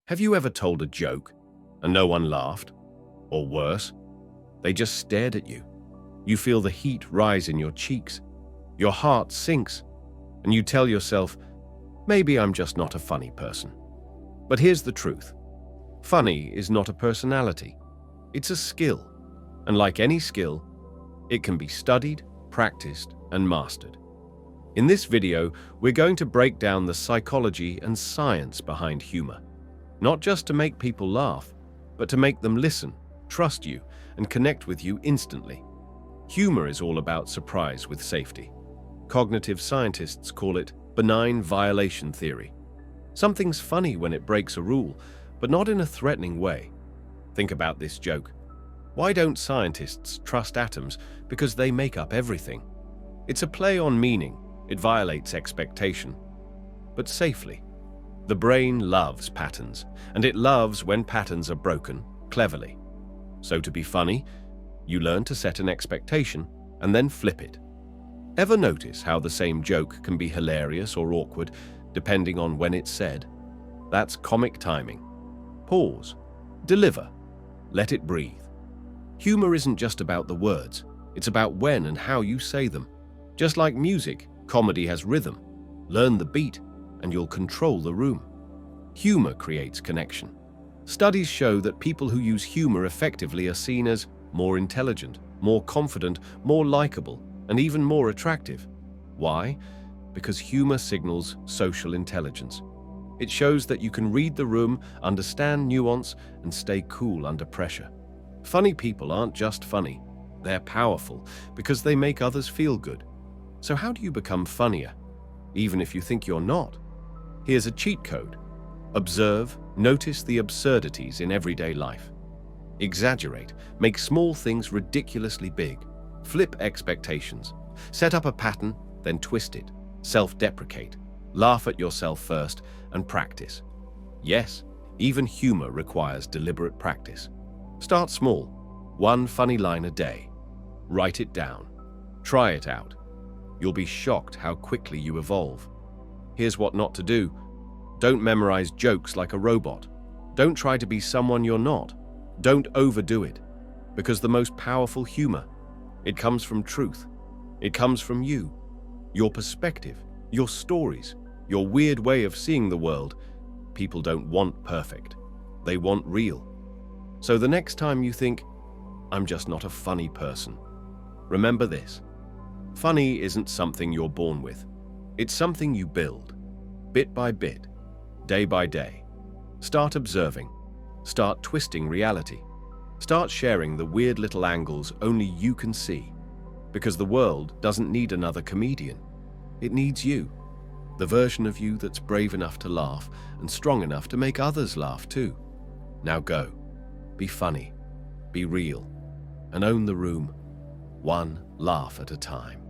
Have you ever told a joke and no one laughed? Or worse, they just stared at you. You feel the heat rise in your cheeks. Your heart sinks, and you tell yourself, maybe I'm just not a funny person. But here's the truth. Funny is not a personality. It's a skill. And like any skill, it can be studied, practiced, and mastered. In this video, we're going to break down the psychology and science behind humor. Not just to make people laugh, but to make them listen, trust you, and connect with you instantly. Humor is all about surprise with safety. Cognitive scientists call it benign violation theory. Something's funny when it breaks a rule, but not in a threatening way. Think about this joke. Why don't scientists trust atoms? Because they make up everything. It's a play on meaning. It violates expectation, but safely. The brain loves patterns, and it loves when patterns are broken cleverly. So to be funny, you learn to set an expectation and then flip it. Ever notice how the same joke can be hilarious or awkward depending on when it's said? That's comic timing. Pause. Deliver. Let it breathe. Humor isn't just about the words. It's about when and how you say them. Just like music, comedy has rhythm. Learn the beat, and you'll control the room. Humor creates connection. Studies show that people who use humor effectively are seen as more intelligent, more confident, more likable, and even more attractive. Why? Because humor signals social intelligence. It shows that you can read the room, understand nuance, and stay cool under pressure. Funny people aren't just funny. They're powerful because they make others feel good. So how do you become funnier, even if you think you're not? Here's a cheat code. Observe, notice the absurdities in everyday life. Exaggerate, make small things ridiculously big. Flip expectations. Set up a pattern, then twist it. Self-deprecate. Laugh at yourself first and practice. Yes, even humor requires deliberate practice. Start small. One funny line a day. Write it down. Try it out. You'll be shocked how quickly you evolve. Here's what not to do. Don't memorize jokes like a robot. Don't try to be someone you're not. Don't overdo it. Because the most powerful humor, it comes from truth. It comes from you, your perspective, your stories, your weird way of seeing the world. People don't want perfect. They want real. So the next time you think, I'm just not a funny person, remember this. Funny isn't something you're born with. It's something you build, bit by bit, day by day. Start observing. Start twisting reality. Start sharing the weird little angles only you can see. Because the world doesn't need another comedian. It needs you. The version of you that's brave enough to laugh and strong enough to make others laugh too. Now go. Be funny. Be real. And own the room. One laugh at a time.